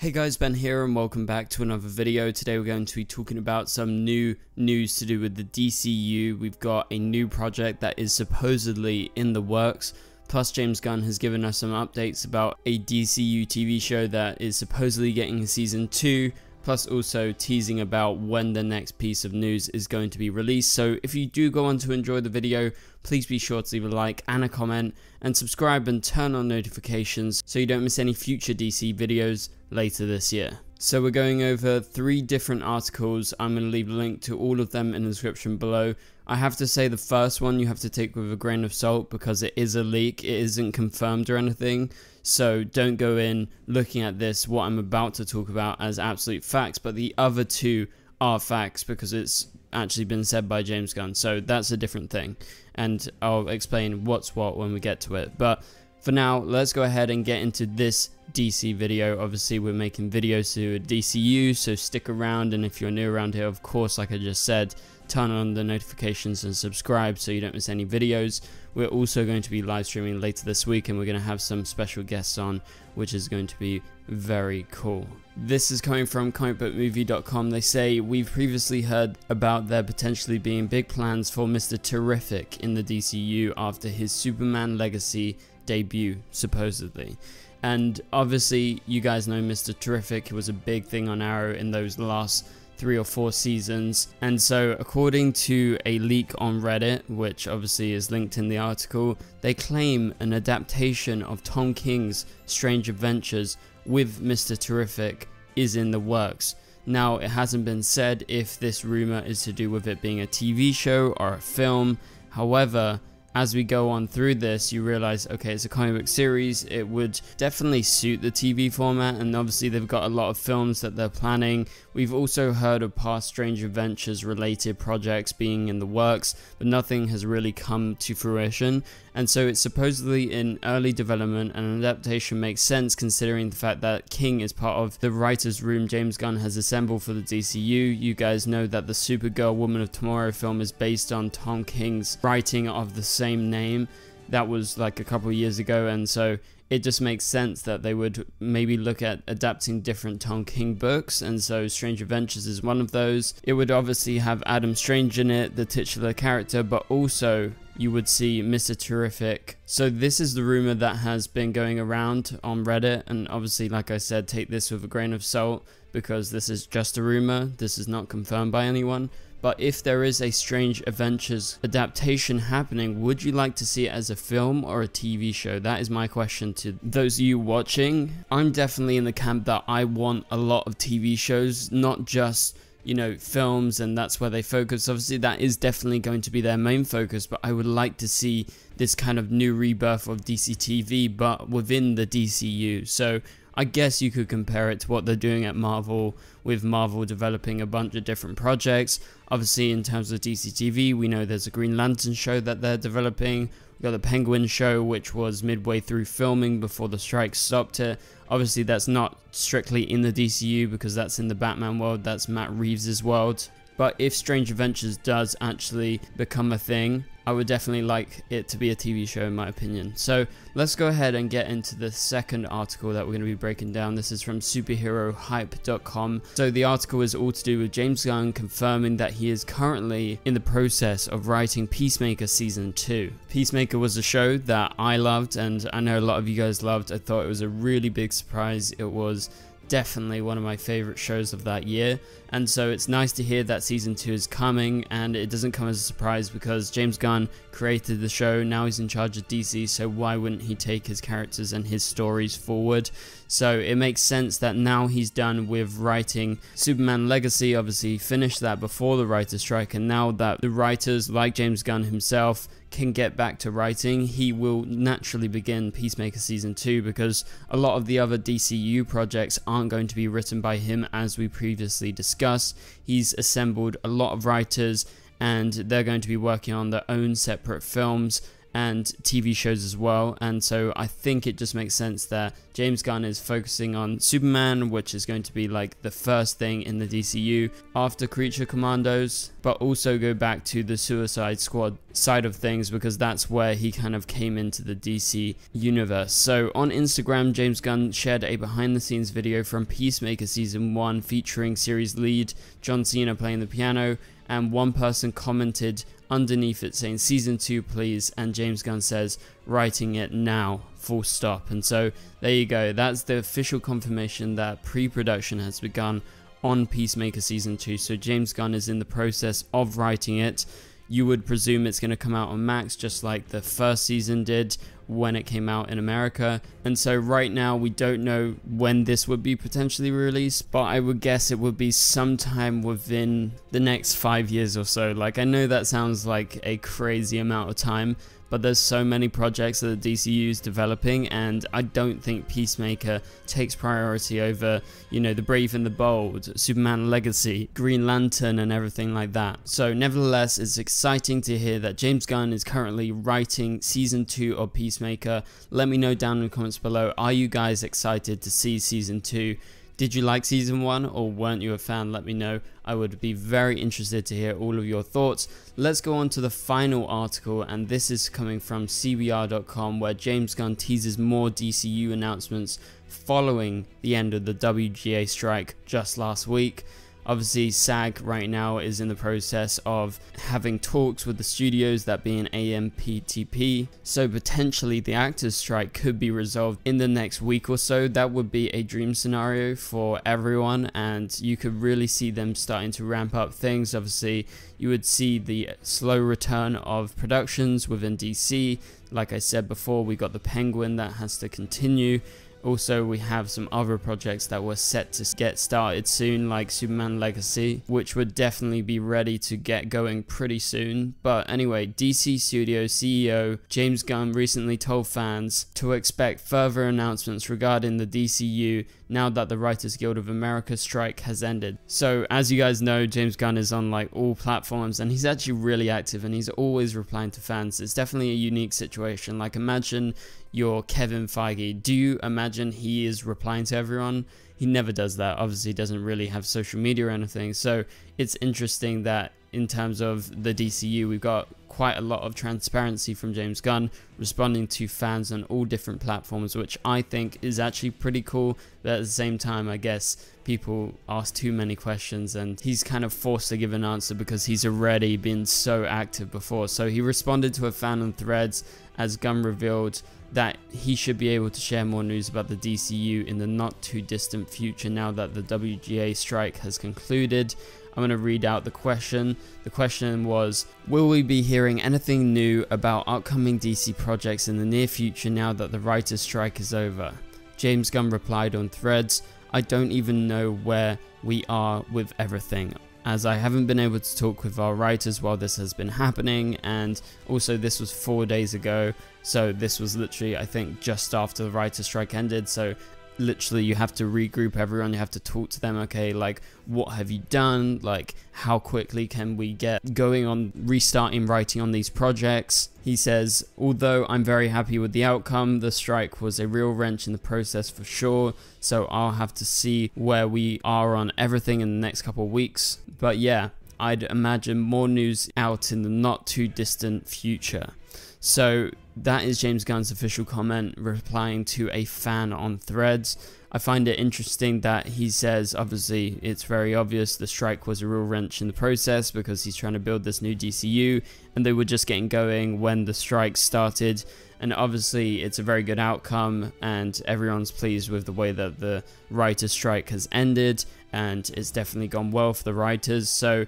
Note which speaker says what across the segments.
Speaker 1: Hey guys, Ben here and welcome back to another video. Today we're going to be talking about some new news to do with the DCEU. We've got a new project that is supposedly in the works. Plus James Gunn has given us some updates about a DCEU TV show that is supposedly getting a season 2. Plus also teasing about when the next piece of news is going to be released. So if you do go on to enjoy the video, please be sure to leave a like and a comment and subscribe and turn on notifications so you don't miss any future DC videos later this year. So we're going over 3 different articles. I'm going to leave a link to all of them in the description below. I have to say the first one you have to take with a grain of salt because it is a leak. It isn't confirmed or anything. So don't go in looking at this, what I'm about to talk about, as absolute facts. But the other 2 are facts because it's actually been said by James Gunn. So that's a different thing. And I'll explain what's what when we get to it. But for now, let's go ahead and get into this DC video. Obviously, we're making videos to DCU, so stick around. And if you're new around here, of course, like I just said, turn on the notifications and subscribe so you don't miss any videos. We're also going to be live streaming later this week and we're going to have some special guests on, which is going to be very cool. This is coming from comicbookmovie.com. They say, we've previously heard about there potentially being big plans for Mr. Terrific in the DCU after his Superman Legacy debut, supposedly. And obviously you guys know Mr. Terrific. It was a big thing on Arrow in those last 3 or 4 seasons. And so according to a leak on Reddit, which obviously is linked in the article, they claim an adaptation of Tom King's Strange Adventures with Mr. Terrific is in the works. Now, it hasn't been said if this rumor is to do with it being a TV show or a film. However, as we go on through this, you realize, okay, it's a comic book series. It would definitely suit the TV format, and obviously they've got a lot of films that they're planning. We've also heard of past Strange Adventures related projects being in the works, but nothing has really come to fruition. And so it's supposedly in early development, and an adaptation makes sense considering the fact that King is part of the writer's room James Gunn has assembled for the DCU. You guys know that the Supergirl Woman of Tomorrow film is based on Tom King's writing of the same name. That was like a couple of years ago, and so it just makes sense that they would maybe look at adapting different Tom King books, and so Strange Adventures is one of those. It would obviously have Adam Strange in it, the titular character, but also you would see Mr. Terrific. So this is the rumor that has been going around on Reddit, and obviously, like I said, take this with a grain of salt because this is just a rumor. This is not confirmed by anyone. But if there is a Strange Adventures adaptation happening, would you like to see it as a film or a TV show? That is my question to those of you watching. I'm definitely in the camp that I want a lot of TV shows, not just, you know, films, and that's where they focus. Obviously that is definitely going to be their main focus, but I would like to see this kind of new rebirth of DCTV, but within the DCU. So I guess you could compare it to what they're doing at Marvel, with Marvel developing a bunch of different projects. Obviously in terms of DCTV, we know there's a Green Lantern show that they're developing. We've got the Penguin show, which was midway through filming before the strike stopped it. Obviously that's not strictly in the DCU because that's in the Batman world, that's Matt Reeves' world. But if Strange Adventures does actually become a thing, I would definitely like it to be a TV show in my opinion. So let's go ahead and get into the second article that we're going to be breaking down. This is from superherohype.com. So the article is all to do with James Gunn confirming that he is currently in the process of writing Peacemaker Season 2. Peacemaker was a show that I loved, and I know a lot of you guys loved. I thought it was a really big surprise. It was definitely one of my favorite shows of that year, and so it's nice to hear that season 2 is coming, and it doesn't come as a surprise because James Gunn created the show. Now he's in charge of DC, so why wouldn't he take his characters and his stories forward? So it makes sense that now he's done with writing Superman Legacy. Obviously he finished that before the writer's strike, and now that the writers like James Gunn himself can get back to writing, he will naturally begin Peacemaker Season 2 because a lot of the other DCU projects aren't going to be written by him, as we previously discussed. He's assembled a lot of writers and they're going to be working on their own separate films, and TV shows as well. And so I think it just makes sense that James Gunn is focusing on Superman, which is going to be like the first thing in the DCU after Creature Commandos, but also go back to the Suicide Squad side of things, because that's where he kind of came into the DC universe. So on Instagram, James Gunn shared a behind the scenes video from Peacemaker season 1 featuring series lead John Cena playing the piano, and one person commented underneath it saying season 2 please, and James Gunn says writing it now, full stop. And so there you go, that's the official confirmation that pre-production has begun on Peacemaker season 2. So James Gunn is in the process of writing it. You would presume it's going to come out on Max just like the first season did when it came out in America. And so right now we don't know when this would be potentially released, but I would guess it would be sometime within the next 5 years or so. Like, I know that sounds like a crazy amount of time, but there's so many projects that the DCU is developing, and I don't think Peacemaker takes priority over, you know, The Brave and the Bold, Superman Legacy, Green Lantern, and everything like that. So nevertheless, it's exciting to hear that James Gunn is currently writing season 2 of Peacemaker. Let me know down in the comments below, are you guys excited to see season 2? Did you like season 1 or weren't you a fan? Let me know. I would be very interested to hear all of your thoughts. Let's go on to the final article, and this is coming from CBR.com, where James Gunn teases more DCU announcements following the end of the WGA strike just last week. Obviously, SAG right now is in the process of having talks with the studios, that being AMPTP. So potentially the actors' strike could be resolved in the next week or so. That would be a dream scenario for everyone, and you could really see them starting to ramp up things. Obviously, you would see the slow return of productions within DC. Like I said before, we got the Penguin that has to continue. Also, we have some other projects that were set to get started soon, like Superman Legacy, which would definitely be ready to get going pretty soon. But anyway, DC Studios CEO James Gunn recently told fans to expect further announcements regarding the DCU now that the Writers Guild of America strike has ended. So as you guys know, James Gunn is on like all platforms, and he's actually really active, and he's always replying to fans. It's definitely a unique situation. Like, imagine you're Kevin Feige. Do you imagine he is replying to everyone? He never does that. Obviously, he doesn't really have social media or anything. So it's interesting that in terms of the DCU, we've got quite a lot of transparency from James Gunn, responding to fans on all different platforms, which I think is actually pretty cool. But at the same time, I guess people ask too many questions, and he's kind of forced to give an answer because he's already been so active before. So he responded to a fan on Threads as Gunn revealed that he should be able to share more news about the DCU in the not too distant future now that the WGA strike has concluded. I'm going to read out the question. The question was, will we be hearing anything new about upcoming DC projects in the near future now that the writers' strike is over? James Gunn replied on Threads, I don't even know where we are with everything, as I haven't been able to talk with our writers while this has been happening, and also this was 4 days ago, so this was literally, I think, just after the writer's strike ended. So literally you have to regroup everyone, you have to talk to them. Okay, like, what have you done? Like, how quickly can we get going on restarting writing on these projects? He says, although I'm very happy with the outcome, the strike was a real wrench in the process for sure, so I'll have to see where we are on everything in the next couple of weeks. But yeah, I'd imagine more news out in the not too distant future. So that is James Gunn's official comment replying to a fan on Threads. I find it interesting that he says, obviously it's very obvious the strike was a real wrench in the process because he's trying to build this new DCU and they were just getting going when the strike started. And obviously it's a very good outcome and everyone's pleased with the way that the writer's strike has ended, and it's definitely gone well for the writers. So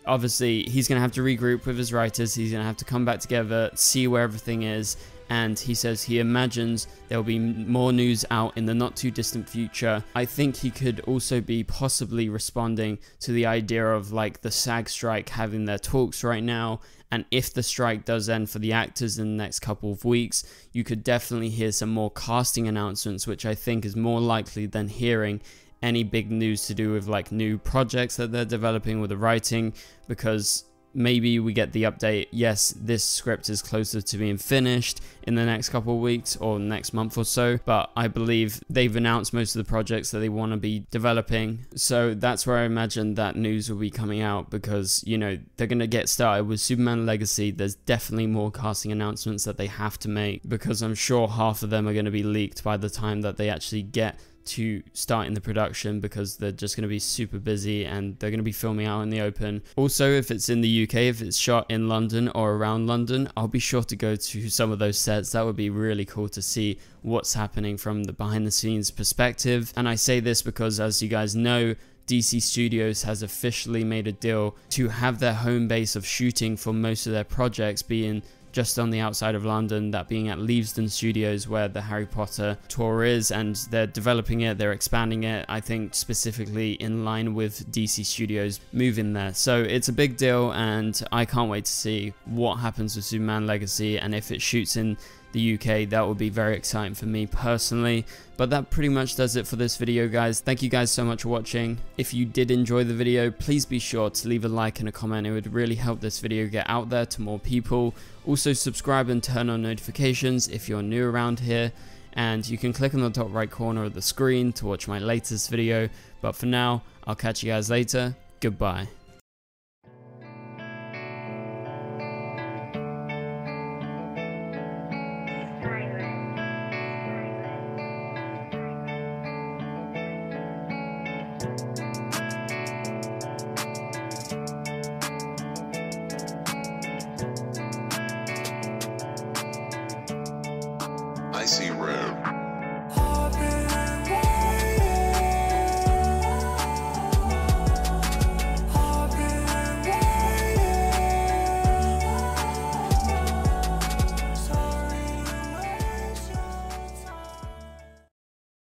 Speaker 1: obviously he's going to have to regroup with his writers, he's going to have to come back together, see where everything is, and he says he imagines there'll be more news out in the not too distant future. I think he could also be possibly responding to the idea of like the SAG strike having their talks right now, and if the strike does end for the actors in the next couple of weeks, you could definitely hear some more casting announcements, which I think is more likely than hearing any big news to do with like new projects that they're developing with the writing, because maybe we get the update, yes, this script is closer to being finished in the next couple of weeks or next month or so, but I believe they've announced most of the projects that they want to be developing, so that's where I imagine that news will be coming out, because, you know, they're going to get started with Superman Legacy. There's definitely more casting announcements that they have to make, because I'm sure half of them are going to be leaked by the time that they actually get to starting the production, because they're just going to be super busy and they're going to be filming out in the open. Also, if it's in the UK, if it's shot in London or around London, I'll be sure to go to some of those sets. That would be really cool to see what's happening from the behind the scenes perspective. And I say this because, as you guys know, DC Studios has officially made a deal to have their home base of shooting for most of their projects being just on the outside of London, that being at Leavesden Studios, where the Harry Potter tour is, and they're developing it, they're expanding it, I think specifically in line with DC Studios moving there. So it's a big deal, and I can't wait to see what happens with Superman Legacy, and if it shoots in the UK, that would be very exciting for me personally. But that pretty much does it for this video, guys. Thank you guys so much for watching. If you did enjoy the video, please be sure to leave a like and a comment. It would really help this video get out there to more people. Also, subscribe and turn on notifications if you're new around here, and you can click on the top right corner of the screen to watch my latest video. But for now, I'll catch you guys later. Goodbye.
Speaker 2: I see red.